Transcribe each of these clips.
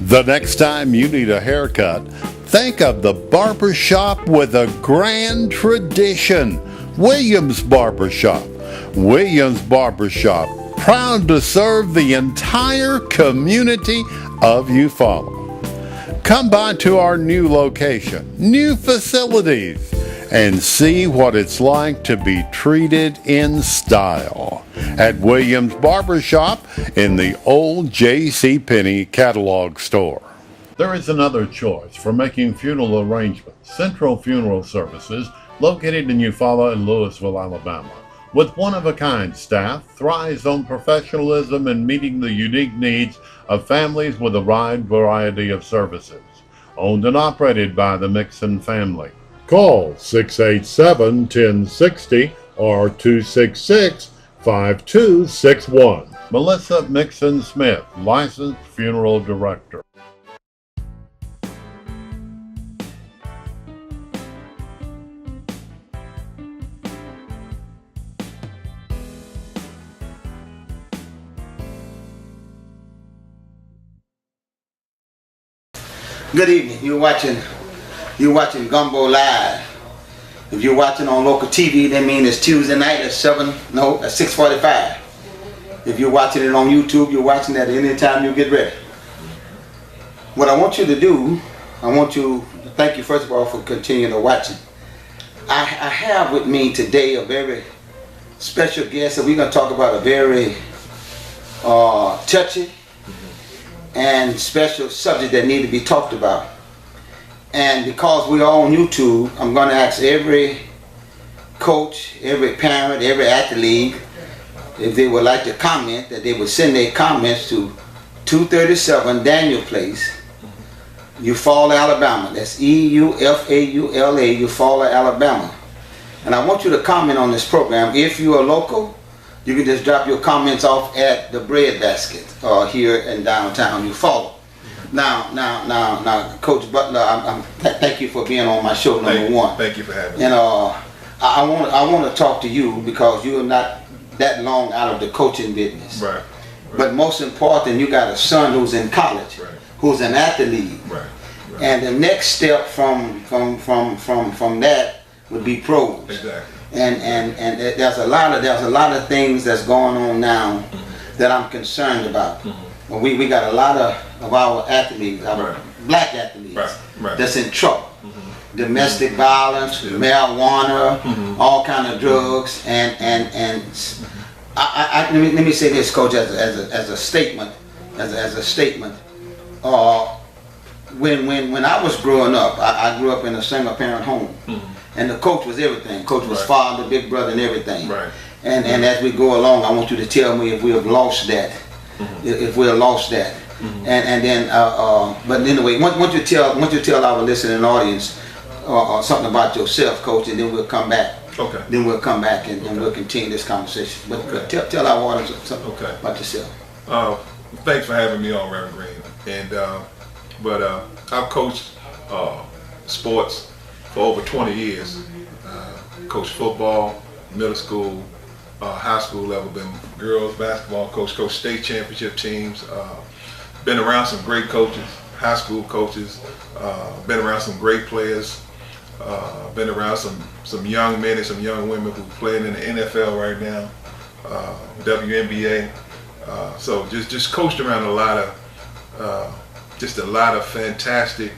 The next time you need a haircut, think of the barbershop with a grand tradition. Williams Barbershop. Williams Barbershop, proud to serve the entire community of Eufaula. Come by to our new location, new facilities, and see what it's like to be treated in style at Williams Barbershop in the old JCPenney catalog store. There is another choice for making funeral arrangements. Central Funeral Services, located in Eufaula and Louisville, Alabama. With one-of-a-kind staff, thrives on professionalism and meeting the unique needs of families with a wide variety of services. Owned and operated by the Mixon family. Call 687-1060 or 266-5261. Melissa Mixon Smith, licensed funeral director. Good evening. You're watching Gumbo Live. If you're watching on local TV, that means it's Tuesday night at 6:45. If you're watching it on YouTube, you're watching that any time you get ready. What I want you to do, I want to thank you first of all for continuing to watching. I have with me today a very special guest, and we're going to talk about a very touchy and special subject that need to be talked about. And because we are on YouTube, I'm going to ask every coach, every parent, every athlete, if they would like to comment, that they would send their comments to 237 Daniel Place, Eufaula, Alabama. That's Eufaula, Eufaula, Alabama. And I want you to comment on this program. If you are local, you can just drop your comments off at the bread basket here in downtown Eufaula. Now, Coach Butler, thank you for being on my show, number one. Thank you for having me. And I want to talk to you because you are not that long out of the coaching business. Right. But most important, you got a son who's in college, who's an athlete. Right. And the next step from that would be pros. Exactly. And there's a lot of things that's going on now that I'm concerned about. We got a lot of our athletes, our black athletes, that's in trouble. Domestic violence, marijuana, all kind of drugs, and let me say this, Coach, as a statement, when I was growing up, I grew up in a single parent home. And the coach was everything. Coach was father, big brother, and everything. And as we go along, I want you to tell me if we have lost that. If we have lost that. And then, but anyway, once you tell our listening audience something about yourself, Coach, and then we'll come back. Okay. Then we'll come back and we'll continue this conversation. But tell our audience something about yourself. Thanks for having me on, Reverend Green. And I've coached sports for over 20 years. Coached football, middle school, high school level, been girls basketball coach, coached state championship teams, been around some great coaches, high school coaches, been around some great players, been around some young men and some young women who playing in the NFL right now, WNBA. So just coached around a lot of fantastic,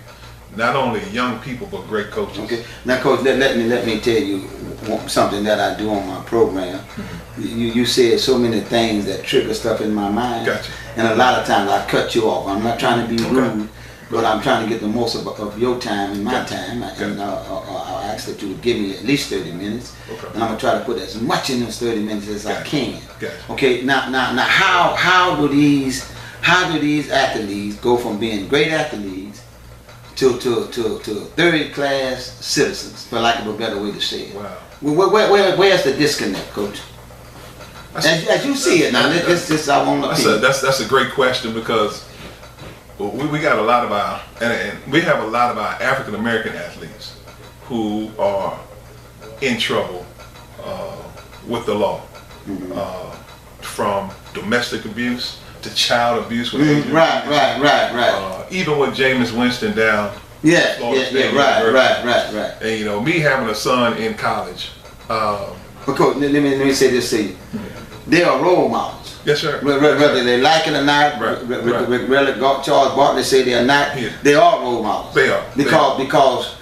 not only young people but great coaches. Okay. Now, Coach, let me tell you something that I do on my program. You said so many things that trigger stuff in my mind. Gotcha. And a lot of times I cut you off. I'm not trying to be rude, but I'm trying to get the most of your time and my time. And I'll ask that you would give me at least 30 minutes. Okay. And I'm gonna try to put as much in those 30 minutes as I can. Gotcha. Okay. Now, how do these athletes go from being great athletes to third class citizens, for lack of a better way to say it? Wow. Where's the disconnect, Coach? As you see it now, I want to. That's a great question, because we got a lot of our and we have a lot of our African American athletes who are in trouble with the law, from domestic abuse to child abuse with Asian. Right. even with Jameis Winston down. Yeah, Florida State right. And you know, me having a son in college. Because let me say this to you. They are role models. Yes, sir. Whether they like it or not, Charles Barkley say they are not. Yeah. They are role models. They are because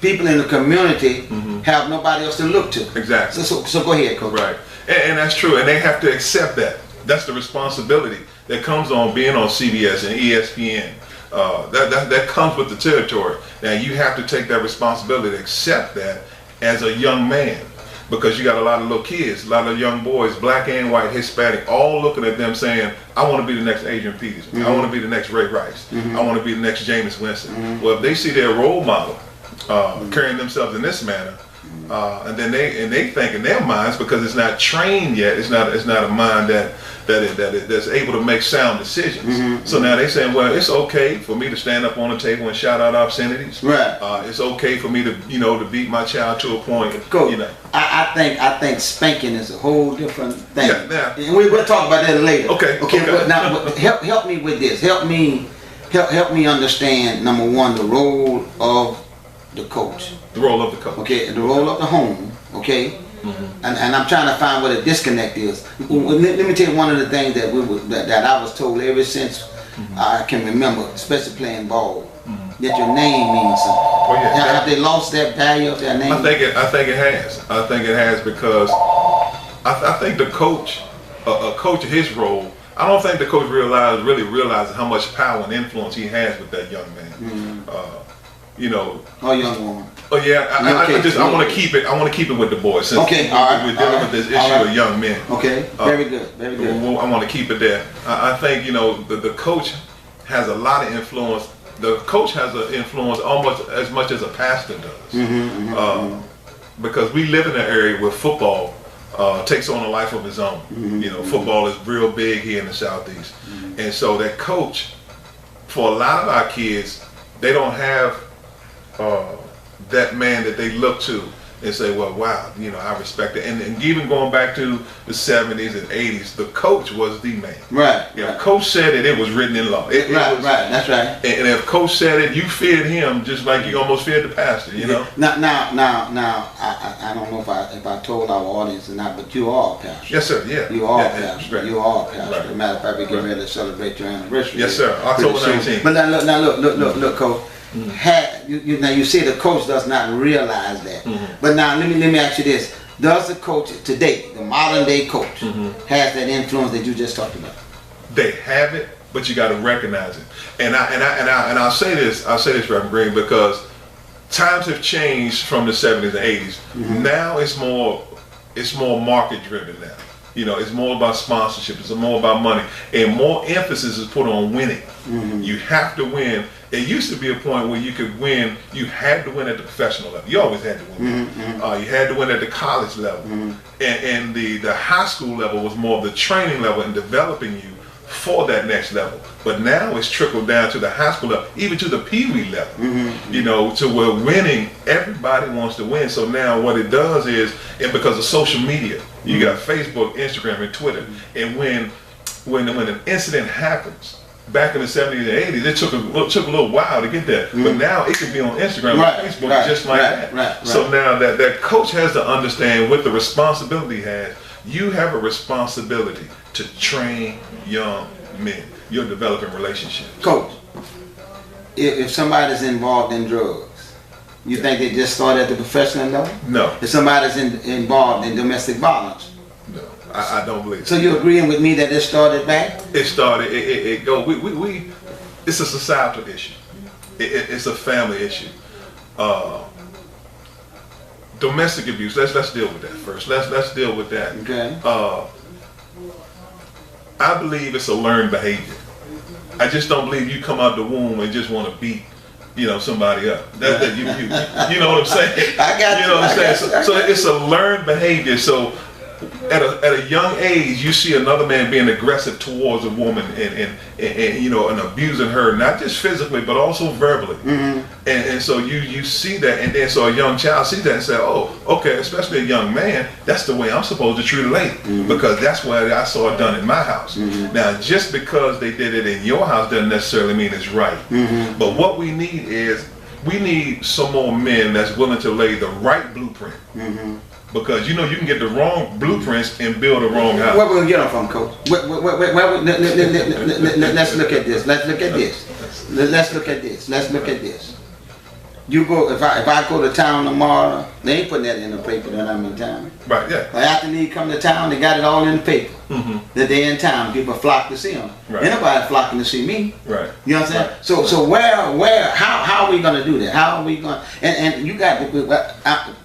people in the community have nobody else to look to. Exactly. So go ahead, Coach. Right, and that's true, and they have to accept that. That's the responsibility that comes on being on CBS and ESPN. That comes with the territory. Now you have to take that responsibility to accept that as a young man, because you got a lot of little kids, a lot of young boys, black and white, Hispanic, all looking at them saying, I want to be the next Adrian Peterson. I want to be the next Ray Rice. I want to be the next Jameis Winston. Well, if they see their role model carrying themselves in this manner, and then they think in their minds, because it's not trained yet, it's not a mind that's able to make sound decisions. So now they saying, well, it's okay for me to stand up on the table and shout out obscenities. Right. It's okay for me to to beat my child to a point. Coach, I think spanking is a whole different thing. Yeah. And we'll talk about that later. Okay. But now help me with this. Help me understand, number one, the role of the coach. The role of the coach. Okay, the role of the home. Okay. And I'm trying to find what a disconnect is. Let me tell you one of the things that I was told ever since I can remember, especially playing ball, that your name means something. Oh, yeah. Have they lost that value of their name? I think it has. I think it has because I think the coach, a coach, his role. I don't think the coach really realizes how much power and influence he has with that young man. Or young woman. Oh yeah, I want to keep it. I want to keep it with the boys. Since Okay, all right. We're dealing with this issue of young men. Okay, very good. Well, I want to keep it there. I think the coach has a lot of influence. The coach has an influence almost as much as a pastor does. Because we live in an area where football takes on a life of its own. Football is real big here in the Southeast, and so that coach, for a lot of our kids, they don't have that man that they look to and say, well, wow, I respect it. And even going back to the 70s and 80s, the coach was the man. Right. If coach said it was written in law. Right, that's right. And if coach said it, you feared him just like you almost feared the pastor, Now, I don't know if I told our audience or not, but you are a pastor. Yes, sir, yeah. You are a Yeah, pastor. right. You are a pastor. Right. As a matter of fact, we're getting ready to celebrate your anniversary. Yes, sir. October 19th. But now look, Coach. Now you say the coach does not realize that. But now let me ask you this: does the coach today, the modern day coach, has that influence that you just talked about? They have it, but you got to recognize it. And I'll say this, Reverend Green, because times have changed from the 70s and 80s. Now it's more market driven now. It's more about sponsorship. It's more about money, and more emphasis is put on winning. You have to win. It used to be a point where you could win. You had to win at the professional level. You always had to win. You had to win at the college level, and the high school level was more of the training level and developing you for that next level. But now it's trickled down to the high school level, even to the Pee Wee level. To where winning, everybody wants to win. So now what it does is, and because of social media, you got Facebook, Instagram, and Twitter, and when an incident happens. Back in the 70s and 80s, it took a little while to get there. But now it can be on Instagram and Facebook just like that. Right. So now that coach has to understand what the responsibility he has. You have a responsibility to train young men. You're developing relationships. Coach, if somebody's involved in drugs, you think they just start at the professional level? No. If somebody's involved in domestic violence? No, I don't believe it. So you're agreeing with me that it started back? It started. It go. We. It's a societal issue. It's a family issue. Domestic abuse. Let's deal with that first. Let's deal with that. Okay. I believe it's a learned behavior. I just don't believe you come out the womb and just want to beat, somebody up. You know what I'm saying? I got you. You know what I'm saying? So it's a learned behavior. So at a young age, you see another man being aggressive towards a woman and you know, and abusing her, not just physically but also verbally. And so you see that, and then so a young child sees that and say, oh, okay, especially a young man, that's the way I'm supposed to treat a lady, because that's what I saw it done in my house. Now, just because they did it in your house doesn't necessarily mean it's right. But what we need is, we need some more men that's willing to lay the right blueprint. Because you know, you can get the wrong blueprints and build a wrong house. Where we gonna get them from, Coach? Let's look at this. Let's look at this. Let's look at this. Let's look at this. You go, if I go to town tomorrow, they ain't putting that in the paper that I'm in town. Right, yeah. After they come to town, they got it all in the paper. That they're in town. People flock to see them. Right. Ain't nobody flocking to see me. Right. You know what I'm saying? Right. So where, how are we gonna do that? How are we gonna? And you got.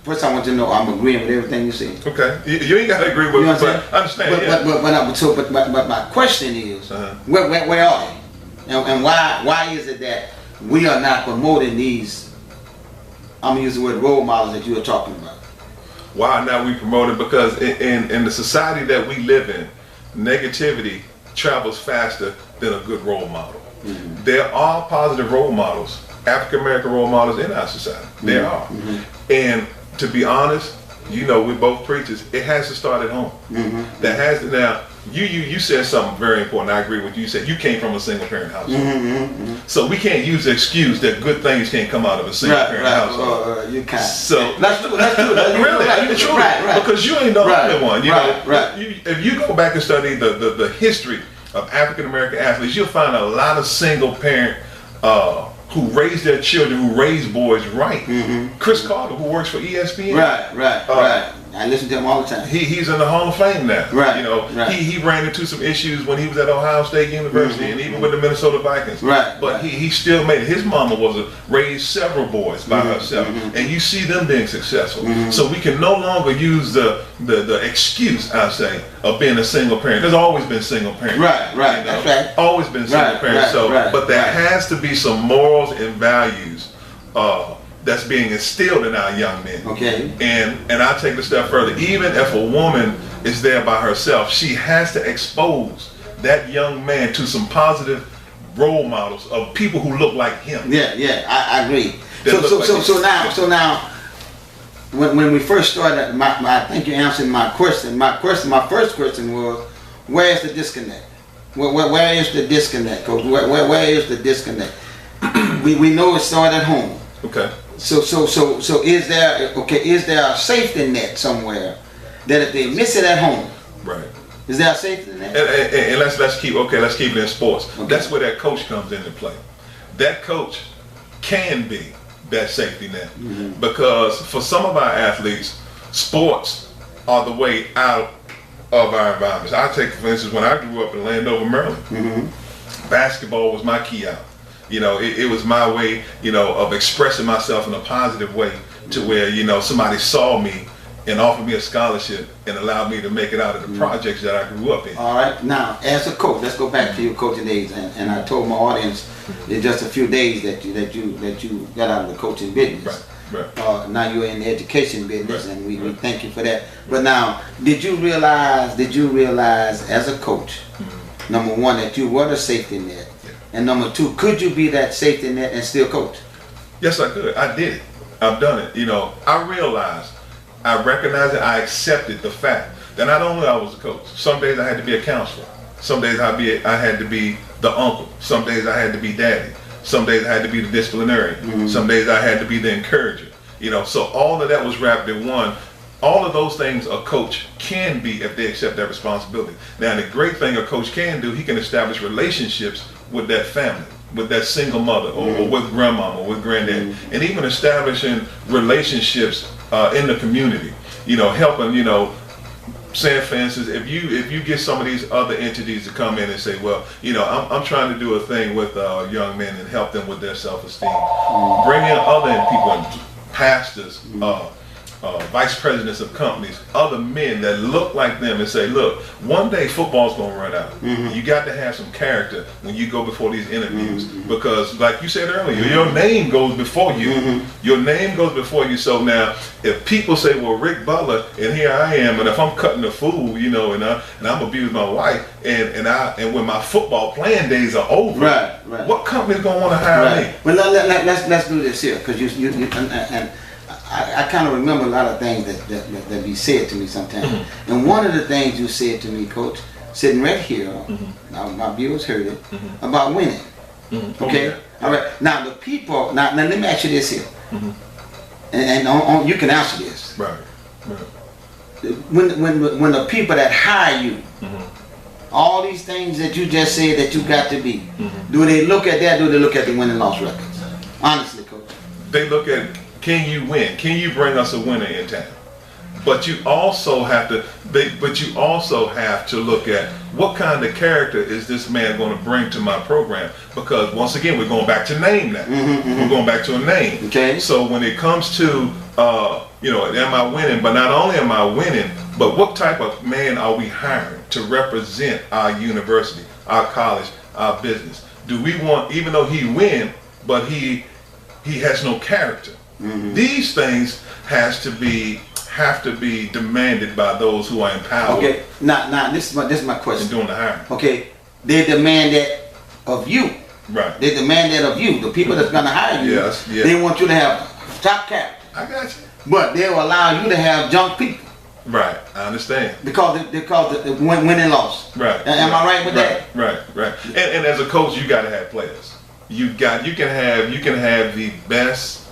First, I want to know I'm agreeing with everything you say. Okay. You ain't got to agree with you know me, but I understand. But my question is, where are they? And why is it that we are not promoting these? I'm gonna use the word role models that you were talking about. Why not we promote it? Because in the society that we live in, negativity travels faster than a good role model. There are positive role models, African American role models in our society. There are. And to be honest, you know, we're both preachers. It has to start at home. That has to now. You said something very important. I agree with you. You said you came from a single parent household. So we can't use the excuse that good things can't come out of a single parent household. You can't. So let's do it. Really, truly, because you ain't the only one. You know, right. If you go back and study the history of African American athletes, you'll find a lot of single parent who raised their children, who raised boys right. Chris Carter, who works for ESPN. Right. I listen to him all the time. He's in the Hall of Fame now. Right. You know, he ran into some issues when he was at Ohio State University and even with the Minnesota Vikings. But he still made it. His mama raised several boys by herself, and you see them being successful. So we can no longer use the excuse, I say, of being a single parent. There's always been single parents. Right. You know? That's right. Always been single parents. But there has to be some morals and values that's being instilled in our young men. Okay. And I take it a step further. Even if a woman is there by herself, she has to expose that young man to some positive role models of people who look like him. Yeah, I agree. So now, when we first started, I think you answered my question. My first question was, where is the disconnect? Where is the disconnect, Coach? Where is the disconnect? we know it started at home. Okay. So is there a safety net somewhere that if they miss it at home, right? Is there a safety net? And let's keep it in sports. Okay. That's where that coach comes into play. That coach can be that safety net because for some of our athletes, sports are the way out of our environments. I take, for instance, when I grew up in Landover, Maryland, basketball was my key out. You know, it was my way, you know, of expressing myself in a positive way to where, you know, somebody saw me and offered me a scholarship and allowed me to make it out of the projects that I grew up in. All right. Now, as a coach, let's go back to your coaching days. And I told my audience in just a few days that you got out of the coaching business. Right. Now you're in the education business, and we thank you for that. But now, did you realize as a coach, number one, that you were the safety net? And number two, could you be that safety net and still coach? Yes, I could. I did it. I've done it. You know, I recognized it, I accepted the fact that not only I was a coach, some days I had to be a counselor. Some days I had to be the uncle. Some days I had to be daddy. Some days I had to be the disciplinarian. Some days I had to be the encourager. You know, so all of that was wrapped in one. All of those things a coach can be if they accept that responsibility. Now, the great thing a coach can do, he can establish relationships with that family, with that single mother, or with grandmama, or with granddad, and even establishing relationships in the community. You know, helping, you know, saying, for instance, if you get some of these other entities to come in and say, well, you know, I'm trying to do a thing with young men and help them with their self-esteem. Bring in other people, pastors, vice presidents of companies, other men that look like them and say, look, one day football's going to run out. You got to have some character when you go before these interviews because like you said earlier, your name goes before you. Your name goes before you. So now if people say, well, Rick Butler, and here I am, and if I'm cutting the food, you know, and I'm abusing my wife, and when my football playing days are over, right. what company's going to want to hire me? Well, let's do this here because I kind of remember a lot of things that be said to me sometimes. And one of the things you said to me, Coach, sitting right here, now my viewers heard it, about winning. Okay? All right. Now the people, now let me ask you this here. And you can answer this. Right. When the people that hire you, all these things that you just said that you got to be, do they look at that? Do they look at the win and loss records? Honestly, Coach. They look at, can you win? Can you bring us a winner in town? But you also have to. You also have to look at what kind of character is this man going to bring to my program? Because once again, we're going back to name now. We're going back to a name. Okay. So when it comes to, am I winning? But not only am I winning, but what type of man are we hiring to represent our university, our college, our business? Do we want, even though he win, but he has no character? These things have to be demanded by those who are empowered. Okay. Now this is my question. In doing the hiring. Okay. They demand that of you. Right. They demand that of you. The people that's gonna hire you. Yes. They want you to have top character. I got you. But they will allow you to have junk people. Right. I understand. Because the win and loss. Right. Am I right with that? Right. And as a coach, you got to have players. You can have the best.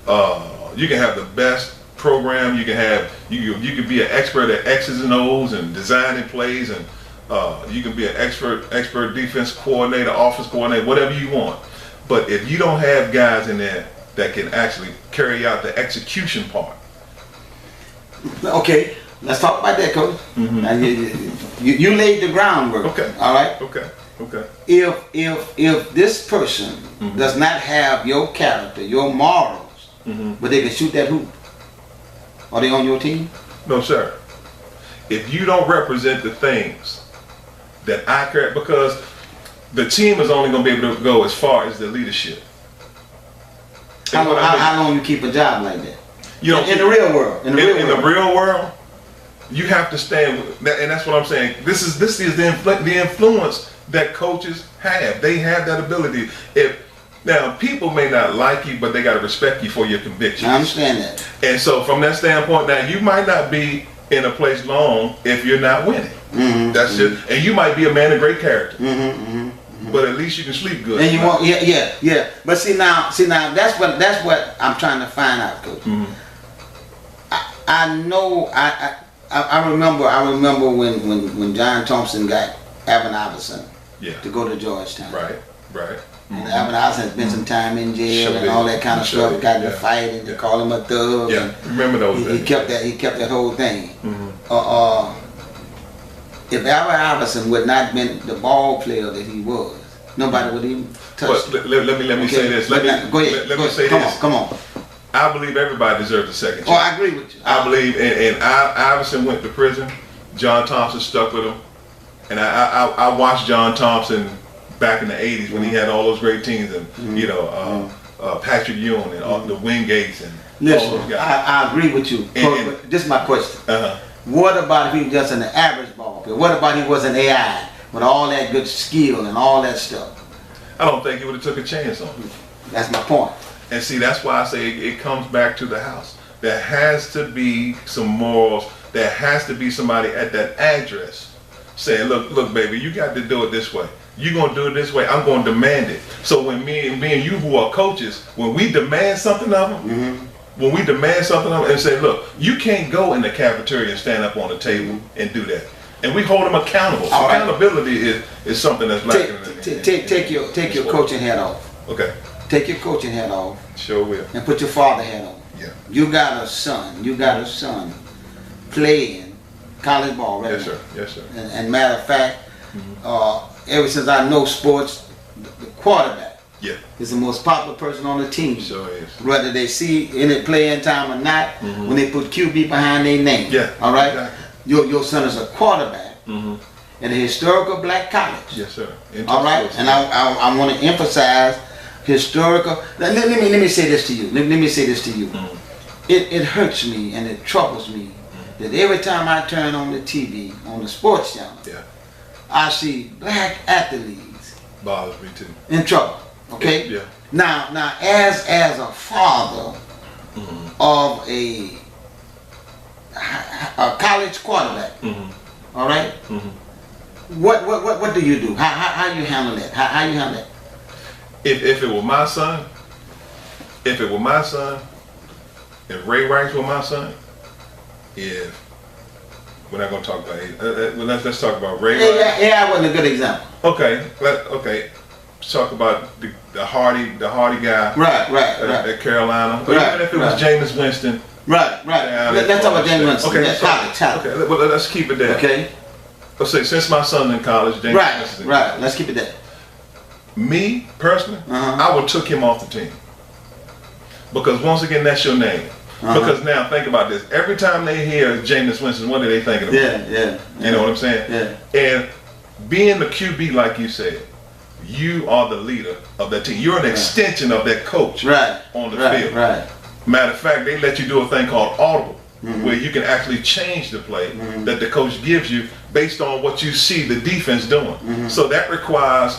You can have the best program. You can be an expert at X's and O's and designing plays, and you can be an expert defense coordinator, offense coordinator, whatever you want. But if you don't have guys in there that can actually carry out the execution part. Okay, let's talk about that, Coach. Now, you laid the groundwork. Okay. All right. Okay. If this person does not have your character, your morals, but they can shoot that hoop, are they on your team? No, sir. If you don't represent the things that I care, because the team is only going to be able to go as far as the leadership. How long you keep a job like that? You know, in the real world. In the real world, you have to stand with, and that's what I'm saying. This is the influence that coaches have. They have that ability. Now, people may not like you, but they got to respect you for your convictions. I understand that. And so from that standpoint, now you might not be in a place long if you're not winning. That's it. And you might be a man of great character. But at least you can sleep good. And you want, yeah. But see now, that's what I'm trying to find out, Coach. I know, I remember when John Thompson got Alvin Iverson to go to Georgetown. Right. And Alvin Iverson has been some time in jail and all that kind of stuff. Got in a fight and they call him a thug. Yeah, remember those days. He kept that whole thing. If Alvin Iverson would not have been the ball player that he was, nobody would even touch him. But let me say this. Let me say this. Come on. I believe everybody deserves a second chance. Oh, I agree with you. I believe, and Iverson went to prison. John Thompson stuck with him, and I watched John Thompson back in the '80s when he had all those great teams, and Patrick Ewing and all the Wingates and all those guys. I agree with you. But this is my question. What about if he was just an average ball player? What about he was an AI with all that good skill and all that stuff? I don't think he would have took a chance on him. That's my point. And see, that's why I say it comes back to the house. There has to be some morals. There has to be somebody at that address saying, look, baby, you got to do it this way. You're going to do it this way. I'm going to demand it. So when me and you who are coaches, when we demand something of them, and say, look, you can't go in the cafeteria and stand up on the table and do that. And we hold them accountable. So accountability is something that's lacking. Take your coaching hat off. Okay. Take your coaching hat off. Sure will. And put your father hat on. Yeah. You got a son playing college ball right now. Yes, sir. And matter of fact, ever since I know sports, the quarterback Yeah. Is the most popular person on the team. Sure is. Whether they see any playing time or not, when they put QB behind their name. Yeah. All right? Exactly. Your son is a quarterback in a historical black college. Yes, sir. All right? And I want to emphasize historical. Let me say this to you. Let me say this to you. It hurts me and it troubles me that every time I turn on the TV, on the sports channel, I see black athletes bothers me too. in trouble. Okay? Yeah. Now as a father of a college quarterback, all right? What do you do? How you handle that? How you handle that? If it were my son, if Ray Rice were my son, we're not gonna talk about it. Let's talk about Ray Rice. Yeah, I wasn't a good example. Okay. Let's talk about the hardy guy. Right. At Carolina. But Right, even if it was Jameis Winston. Right. Let's talk about Jameis Winston. Okay. That's college. Okay. Well, let's keep it there. Okay. Let's say since my son's in college, Jameis Winston's in college. Let's keep it there. Me personally, I would took him off the team because once again, that's your name. Because now think about this: every time they hear Jameis Winston, what are they thinking about? Yeah. You know what I'm saying? Yeah. And being the QB, like you said, you are the leader of that team. You're an extension of that coach on the field. Right. Matter of fact, they let you do a thing called audible, where you can actually change the play that the coach gives you based on what you see the defense doing. So that requires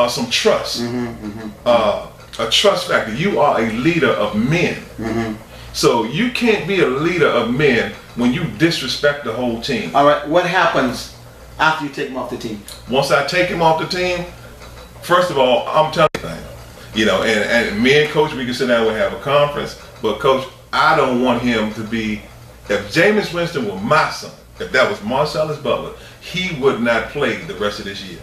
some trust, a trust factor. You are a leader of men. So you can't be a leader of men when you disrespect the whole team. All right. What happens after you take him off the team? Once I take him off the team, first of all, I'm telling you, and me and Coach, we can sit down and have a conference. But Coach, I don't want him to be. If Jameis Winston were my son, if that was Marcellus Butler, he would not play the rest of this year.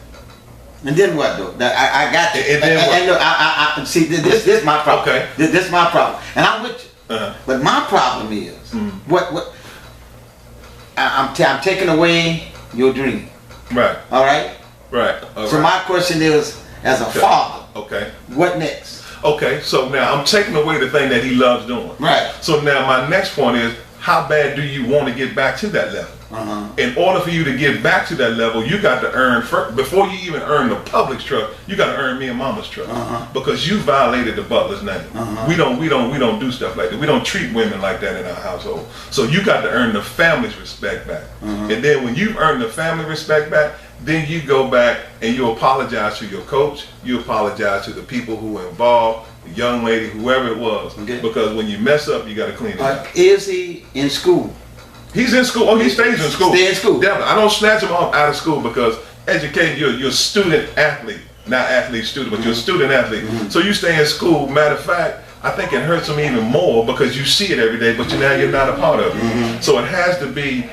And then what, though? I got you. And then what? And look, I see. This is my problem. Okay. This is my problem, and I'm with you. But my problem is what I'm taking away your dream. Right. All right. Right. So my question is, as a father, what next? Okay. So now I'm taking away the thing that he loves doing. Right. So now my next point is, how bad do you want to get back to that level? In order for you to get back to that level, you got to earn first, before you even earn the public's trust. You got to earn me and Mama's trust because you violated the Butler's name. We don't do stuff like that. We don't treat women like that in our household. So you got to earn the family's respect back. And then when you earn the family respect back, then you go back and you apologize to your coach. You apologize to the people who were involved, the young lady, whoever it was. Because when you mess up, you got to clean it up. Is he in school? He's in school. Oh, he stays in school. Stay in school. Definitely. I don't snatch him off out of school because educating, you're a student athlete. Not athlete student, but you're a student athlete. So you stay in school. Matter of fact, I think it hurts him even more because you see it every day, but now you're not a part of it. So it has to be,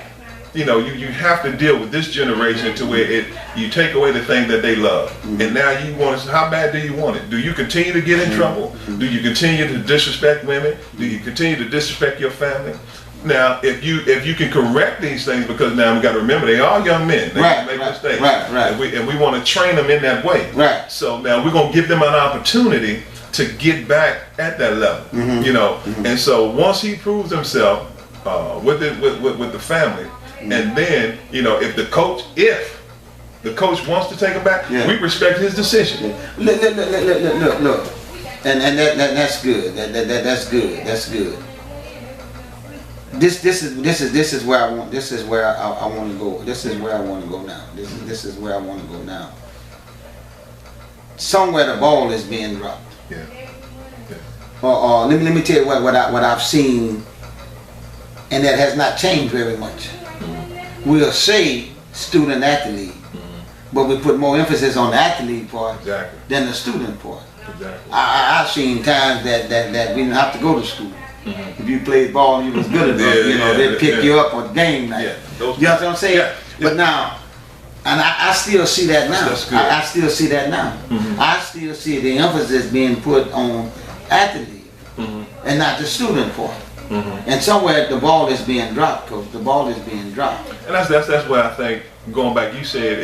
you have to deal with this generation to where you take away the thing that they love. And now you want to, how bad do you want it? Do you continue to get in trouble? Do you continue to disrespect women? Do you continue to disrespect your family? Now, if you can correct these things, because now we got to remember they are young men, they can make mistakes, and we want to train them in that way. Right. So now we're gonna give them an opportunity to get back at that level, And so once he proves himself with the family, and then if the coach wants to take him back, we respect his decision. Look, and that's good. That's good. That's good. This is where I want. This is where I want to go. This is where I want to go now. This is where I want to go now. Somewhere the ball is being dropped. Let me tell you what I've seen, and that has not changed very much. We'll say student athlete, but we put more emphasis on the athlete part than the student part. I've seen times that we didn't have to go to school. If you played ball and you was good enough, they'd pick you up on game night. You know what I'm saying? But now, and I still see that now. I still see that now. I still see the emphasis being put on athlete and not the student part. And somewhere the ball is being dropped, Coach. The ball is being dropped. And that's where I think, going back, you said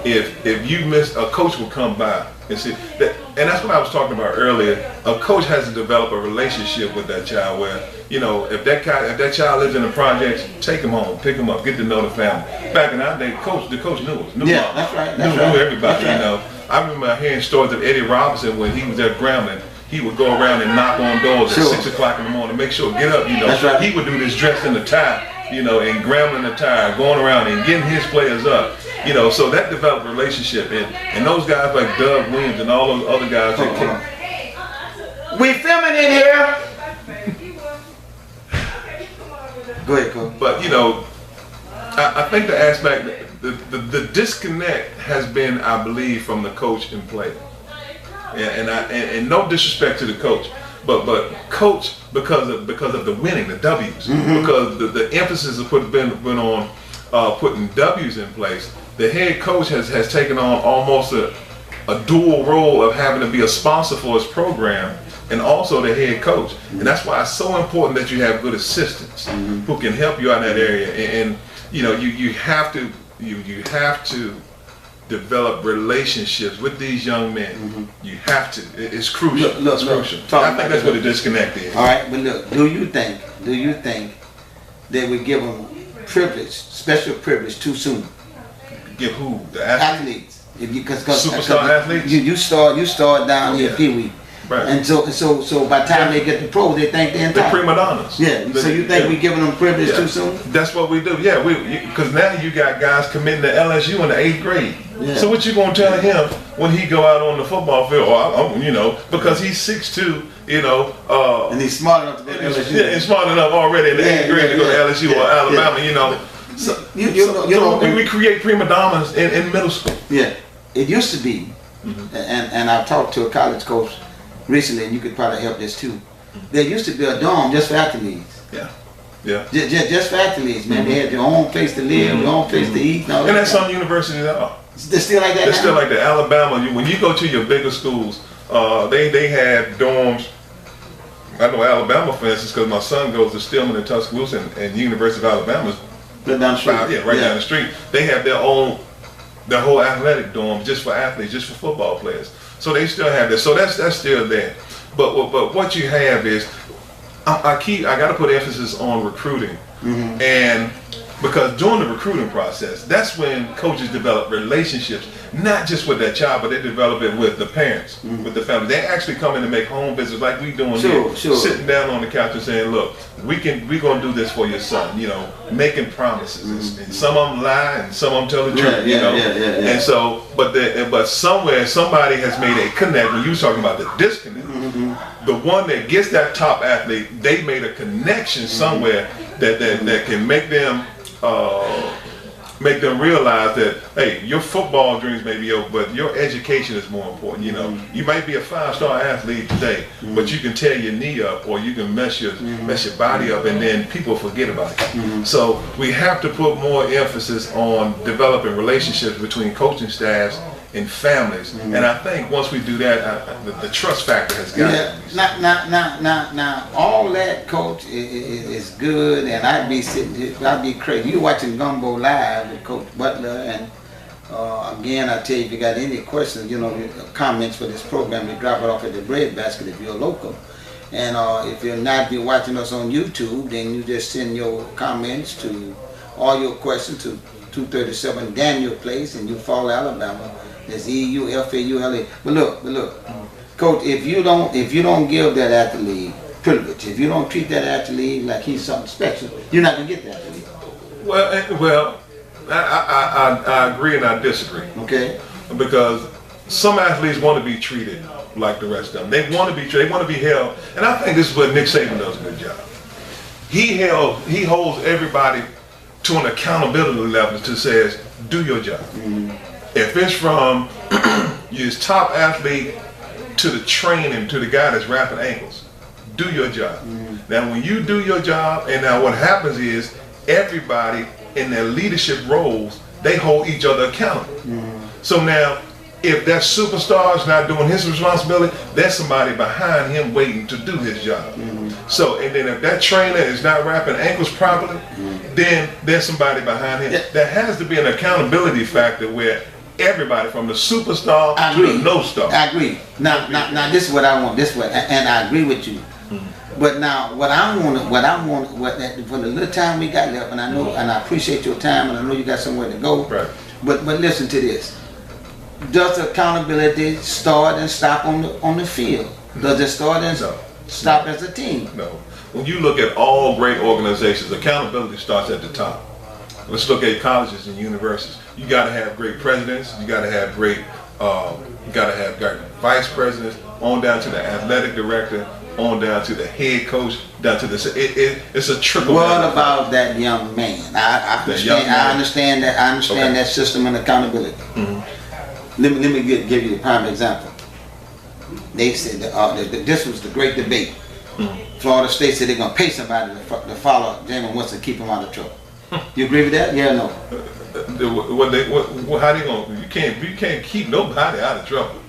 if you miss, a coach will come by and see that and that's what I was talking about earlier. A coach has to develop a relationship with that child where, if that child lives in the projects, take him home, pick him up, get to know the family. Back in our day, the coach knew us, knew Yeah, mom, that's right. knew everybody. That's right. I remember hearing stories of Eddie Robinson when he was at Grambling. He would go around and knock on doors at 6 o'clock in the morning, make sure get up. That's right. He would do this dressed in a tie, and Grambling attire, going around and getting his players up. So that developed a relationship, and those guys like Doug Williams and all those other guys that came. We filming in here. Go ahead, Coach. But I think the aspect, the disconnect has been, I believe, from the coach and player. And no disrespect to the coach, but coach because of the winning, the W's, because the emphasis has been on putting W's in place. The head coach has taken on almost a dual role of having to be a sponsor for his program and also the head coach. And that's why it's so important that you have good assistants who can help you out in that area. And you have to develop relationships with these young men. You have to. It's crucial. Look, it's crucial. I think that's what the disconnect is. All right, but look, do you think that we give them special privilege too soon? Give who? The athletes? Because Superstar athletes? You start down here, Pee Wee. Right. And so by the time they get to pro, they think they're They're entitled. prima donnas. Yeah. So you think we giving them privilege too soon? That's what we do. Yeah, because now you got guys committing to LSU in the 8th grade. Yeah. So what you gonna tell him when he go out on the football field? Because he's 6'2", and he's smart enough to go to LSU. Yeah, and smart enough already in the 8th grade to go to LSU or Alabama. So we create prima donnas in middle school. Yeah, it used to be, and I've talked to a college coach recently, and you could probably help this too. There used to be a dorm just for athletes. Yeah. Just for athletes, man. They had their own place to live, their own place to eat. And that's some universities are. They're still like that. They're still like that. Alabama. When you go to your bigger schools, they have dorms. I know Alabama, for instance, because my son goes to Stillman and Tuscaloosa, and University of Alabama's right down the street. Down the street. They have their whole athletic dorm just for athletes, just for football players. So they still have that. So that's still there. But what you have is, I got to put emphasis on recruiting, and because during the recruiting process, that's when coaches develop relationships, not just with that child, but they develop it with the parents, with the family. They actually come in and make home visits like we doing here, sitting down on the couch and saying, "Look, we're gonna do this for your son." Making promises, and some of them lie, and some of them tell the truth. And so, but somewhere somebody has made a connect. When you was talking about the disconnect, the one that gets that top athlete, they made a connection somewhere that can make them realize that, hey, your football dreams may be over, but your education is more important. You might be a 5-star athlete today, but you can tear your knee up, or you can mess your body up, and then people forget about it. So we have to put more emphasis on developing relationships between coaching staffs and families, and I think once we do that, the trust factor has got to be. Now, all that, Coach, is good, and I'd be crazy. You watching Gumbo live with Coach Butler, and again, I tell you, if you got any questions, comments for this program, you drop it off at the bread basket if you're local. And if you're not watching us on YouTube, then you just send your comments all your questions to 237 Daniel Place, and you follow Alabama. That's EUFAULA. But look, Coach, if you don't give that athlete privilege, if you don't treat that athlete like he's something special, you're not gonna get that athlete. Well, I agree and I disagree. Okay. Because some athletes want to be treated like the rest of them. They want to be treated. They want to be held. And I think this is where Nick Saban does a good job. He holds everybody to an accountability level to says, do your job. If it's from your top athlete to the training, to the guy that's wrapping ankles, do your job. Now when you do your job, and now what happens is everybody in their leadership roles, they hold each other accountable. So now if that superstar is not doing his responsibility, there's somebody behind him waiting to do his job. So, and then if that trainer is not wrapping ankles properly, then there's somebody behind him. There has to be an accountability factor where everybody from the superstar I to agree. the no star. I agree. Now, this is what I want. This is what, and I agree with you. But now, what for the little time we got left, and I know, and I appreciate your time, and I know you got somewhere to go. Right. But listen to this. Does accountability start and stop on the field? Does it start and stop as a team? No. When you look at all great organizations, accountability starts at the top. Let's look at colleges and universities. You got to have great presidents. You got to have great vice presidents, on down to the athletic director, on down to the head coach, down to it's a trickle. What about that young man? I understand that system and accountability. Let me give you a prime example. They said this was the great debate. Florida State said they're gonna pay somebody to follow Jameis Winston, keep him out of trouble. You agree with that? Yeah or no? How they gonna? You can't keep nobody out of trouble.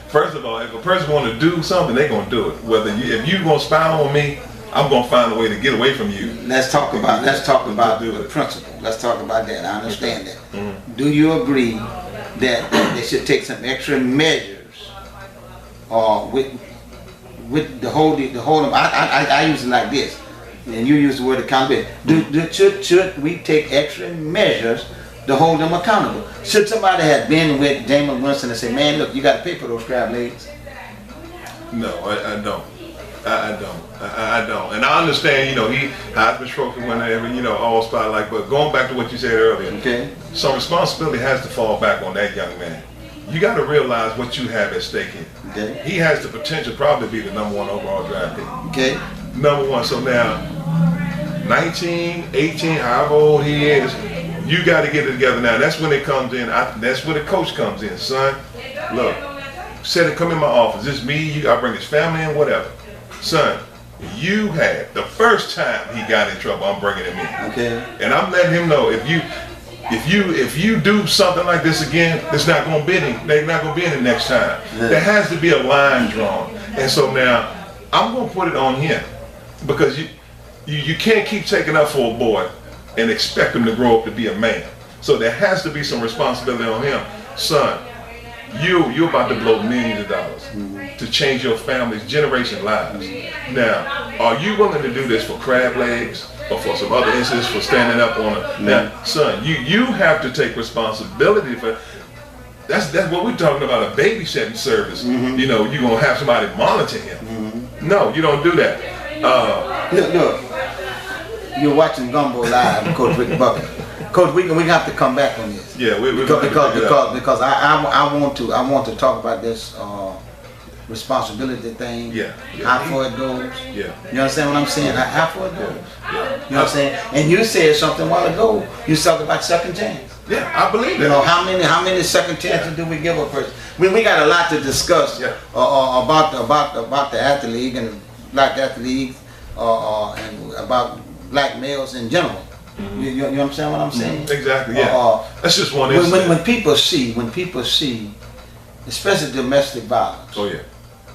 First of all, if a person want to do something, they're gonna do it. If you gonna spy on me, I'm gonna find a way to get away from you. Let's talk about the principle. Let's talk about that. I understand that. Do you agree that they should take some extra measures with the hold them? I use it like this, and you use the word accountability. Should we take extra measures to hold them accountable? Should somebody have been with Jameis Winston and say, man, look, you got to pay for those crab legs? No, I don't. I don't. And I understand, he Heisman Trophy winner, all spotlight. But going back to what you said earlier, okay, some responsibility has to fall back on that young man. You got to realize what you have at stake here. Okay. He has the potential probably to be the #1 overall draft pick. Okay. #1. So now, 19, 18, however old he is, you got to get it together now. That's when it comes in. That's where the coach comes in. Son, look, said it, come in my office. It's me, you. I bring his family in, whatever. Son, you had the first time he got in trouble, I'm bringing him in. Okay. And I'm letting him know if you do something like this again, it's not going to be any. They're not going to be any next time. Yeah. There has to be a line drawn. And so now I'm going to put it on him, because you can't keep taking up for a boy and expect him to grow up to be a man. So there has to be some responsibility on him. Son, you're about to blow millions of dollars to change your family's generation lives. Now, are you willing to do this for crab legs or for some other incidents, for standing up on it? Now, son, you have to take responsibility for. That's what we're talking about, a babysitting service. You're gonna have somebody monitor him. No, you don't do that. Look. You're watching Gumbo live with Coach Rick Bucket. Coach, we have to come back on this. Yeah, because I want to talk about this responsibility thing. Yeah. How far it goes. Yeah. You understand what I'm saying? How far it goes. Yeah. You know what I'm saying? And you said something a while ago. You talked about second chance. Yeah, I believe You that. know, how many second chances do we give a person? We got a lot to discuss about the athlete league and black athlete league, and about black males in general. You understand what I'm saying? Exactly. Yeah. That's just one incident. When people see, especially domestic violence. Oh yeah.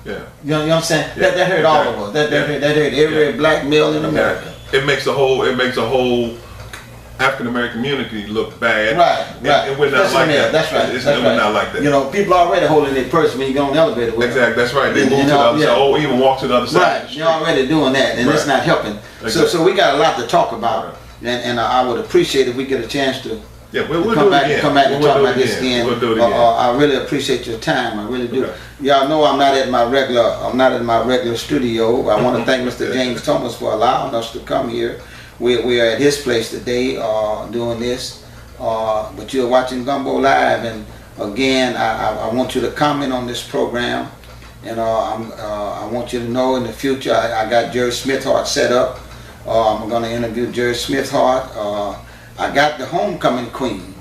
Yeah. You know what I'm saying? Yeah. That hurt all of us. That hurt every black male in America. It makes a whole African American community look bad. Right. And we're not like that. That's right. We're not like that. You know, people already holding their purse when you go on the elevator with them. Exactly. That's right. They move to the other side, or even walk to the other side. Right. You're already doing that, and it's not helping. Exactly. So we got a lot to talk about, and I would appreciate if we get a chance to. Yeah, we'll come do it again. Come back and talk about this again. We'll do it again. I really appreciate your time. I really do. Okay. Y'all know I'm not at my regular studio. I want to thank Mr. James Thomas for allowing us to come here. We are at his place today doing this. But you're watching Gumbo Live, and again, I want you to comment on this program. And I want you to know in the future, I got Jerry Smithhart set up. I'm going to interview Jerry Smithhart. I got the homecoming queen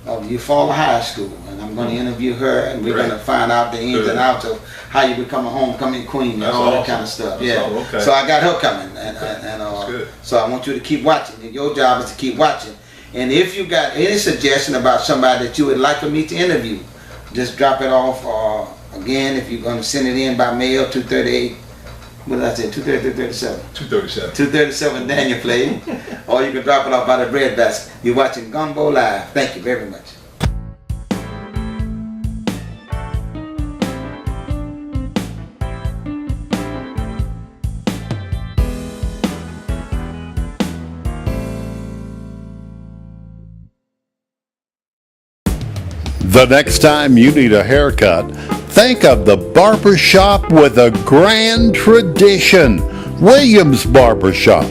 of Eufaula High School, and I'm going to interview her, and we're going to find out the ins and outs of how you become a homecoming queen and all that kind of stuff. That's So I got her coming, and so I want you to keep watching. Your job is to keep watching. And if you got any suggestion about somebody that you would like for me to interview, just drop it off. Again, if you're going to send it in by mail, 238. What did I say? 237. 237. 237 Daniel Play. Or you can drop it off by the bread basket. You're watching Gumbo Live. Thank you very much. The next time you need a haircut, think of the barbershop with a grand tradition. Williams Barbershop.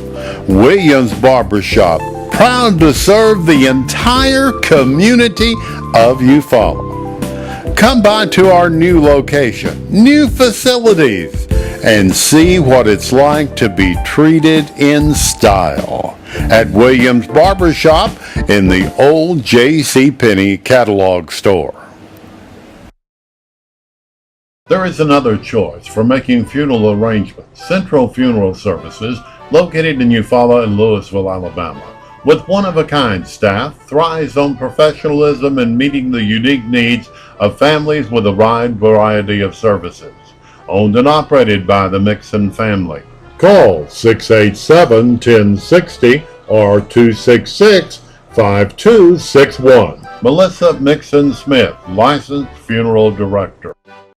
Williams Barbershop, proud to serve the entire community of Eufaula. Come by to our new location, new facilities, and see what it's like to be treated in style at Williams Barbershop in the old JCPenney catalog store. There is another choice for making funeral arrangements. Central Funeral Services, located in Eufaula and Louisville, Alabama, with one-of-a-kind staff, thrives on professionalism and meeting the unique needs of families with a wide variety of services. Owned and operated by the Mixon family. Call 687-1060 or 266-5261. Melissa Mixon Smith, licensed funeral director.